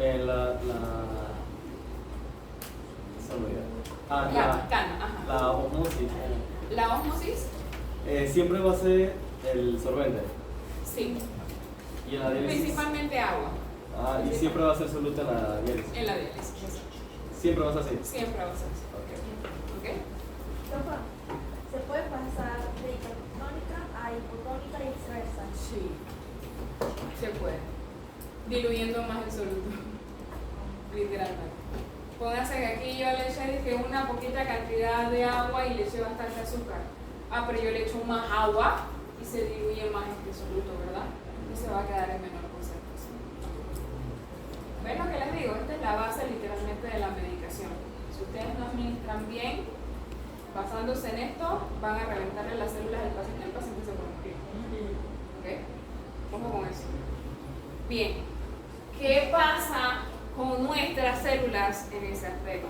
se me olvidó. La osmosis. La ósmosis, Siempre va a ser el solvente. sí, Y en la diálisis. principalmente agua Y siempre va a ser soluto en la diálisis. en la diálisis. Siempre va a ser así. Siempre va a ser así, ¿ok? Se puede pasar de hipertónica a hipotónica y viceversa. Sí, se puede. Diluyendo más el soluto, literalmente. Pónganse que aquí yo le eché que una poquita cantidad de agua y le eché bastante azúcar. Pero yo le echo más agua y se diluye más este soluto, ¿verdad? Y se va a quedar en menor concentración. ¿Ven lo que les digo? Esta es la base literalmente de la medicación. Si ustedes no administran bien, basándose en esto, van a reventarle las células del paciente y el paciente se puede morir. ¿Ok? Ojo con eso. Bien. ¿Qué pasa con nuestras células en ese aspecto?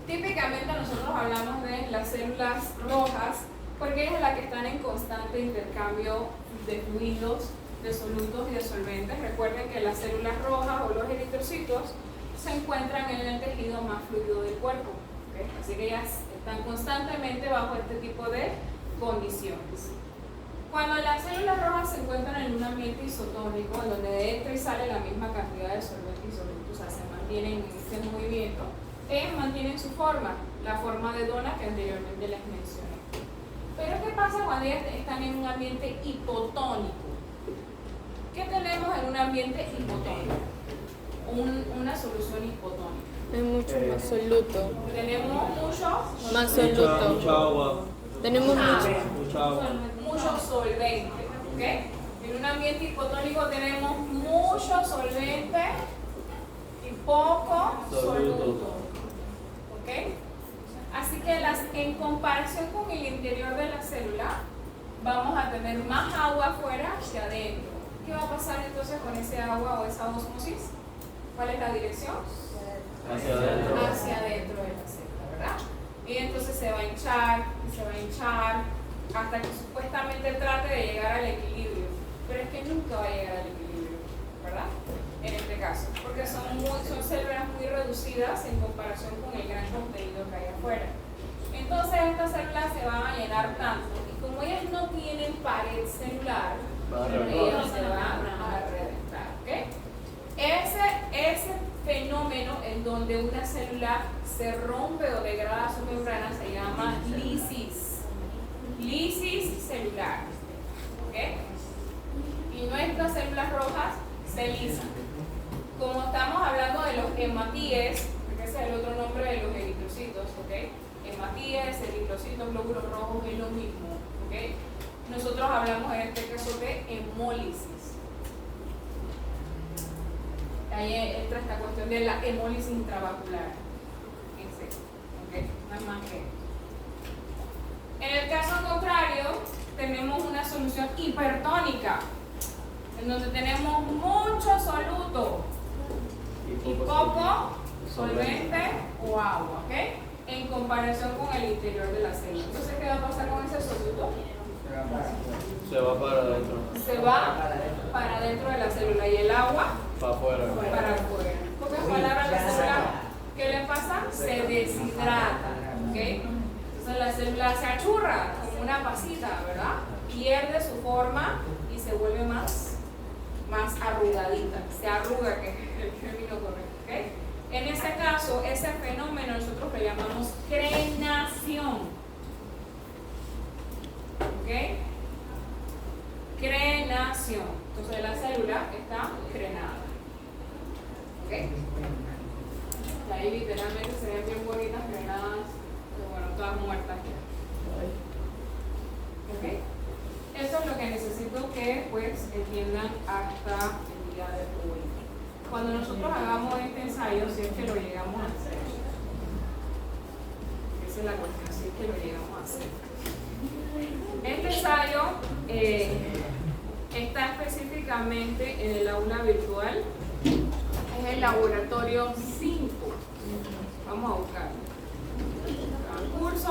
Típicamente nosotros hablamos de las células rojas porque ellas son las que están en constante intercambio de fluidos, de solutos y de solventes. Recuerden que las células rojas o los eritrocitos se encuentran en el tejido más fluido del cuerpo, ¿okay? Así que ellas están constantemente bajo este tipo de condiciones. Cuando las células rojas se encuentran en un ambiente isotónico, en donde entra y sale la misma cantidad de solvente y solutos, o sea, se mantienen en este movimiento, ellas mantienen su forma, la forma de dona que anteriormente les mencioné. Pero ¿qué pasa cuando ellas están en un ambiente hipotónico? ¿Qué tenemos en un ambiente hipotónico? Una solución hipotónica. Hay mucho más soluto. Tenemos Más soluto. Mucha agua. Tenemos Mucha agua. mucho solvente, ¿ok? En un ambiente hipotónico tenemos mucho solvente y poco soluto, ¿ok? Así que en comparación con el interior de la célula, vamos a tener más agua afuera que adentro. ¿Qué va a pasar entonces con ese agua o esa ósmosis? ¿Cuál es la dirección? Hacia adentro. Hacia adentro de la célula, ¿verdad? Y entonces se va a hinchar y se va a hinchar hasta que supuestamente trate de llegar al equilibrio, pero es que nunca va a llegar al equilibrio, ¿verdad? En este caso, porque son células muy reducidas en comparación con el gran contenido que hay afuera. Entonces estas células se van a llenar tanto y como ellas no tienen pared celular, ellas se van a reventar, ¿ok? Ese fenómeno en donde una célula se rompe o degrada su membrana se llama lisis. Lisis celular. ¿Ok? Y nuestras células rojas se lisan. Como estamos hablando de los hematíes, porque ese es el otro nombre de los eritrocitos, ¿ok? Hematíes, eritrocitos, glóbulos rojos es lo mismo, ¿ok? Nosotros hablamos en este caso de hemólisis. Ahí entra esta cuestión de la hemólisis intravascular. ¿Ok? No es más que. En el caso contrario, tenemos una solución hipertónica, en donde tenemos mucho soluto y poco solvente o agua, ¿ok? En comparación con el interior de la célula. Entonces, ¿qué va a pasar con ese soluto? Se va para adentro. Se va para dentro de la célula y el agua Para afuera. para afuera. En pocas palabras, la célula, ¿qué le pasa? Se deshidrata, ¿ok? Entonces la célula se achurra como una pasita, ¿verdad? Pierde su forma y se vuelve más arrugadita. Se arruga, que es el término correcto, ¿ok? En ese caso, ese fenómeno nosotros le llamamos crenación. ¿Ok? Crenación. Entonces la célula está crenada. ¿Ok? Y ahí literalmente se ven bien bonitas crenadas, pero bueno, todas muertas ya. ¿Ok? Eso es lo que necesito que pues entiendan hasta el día de hoy. Cuando nosotros hagamos este ensayo, si es que lo llegamos a hacer, esa es la cuestión, si es que lo llegamos a hacer. Este ensayo está específicamente en el aula virtual, es el laboratorio 5. Vamos a buscarlo. Curso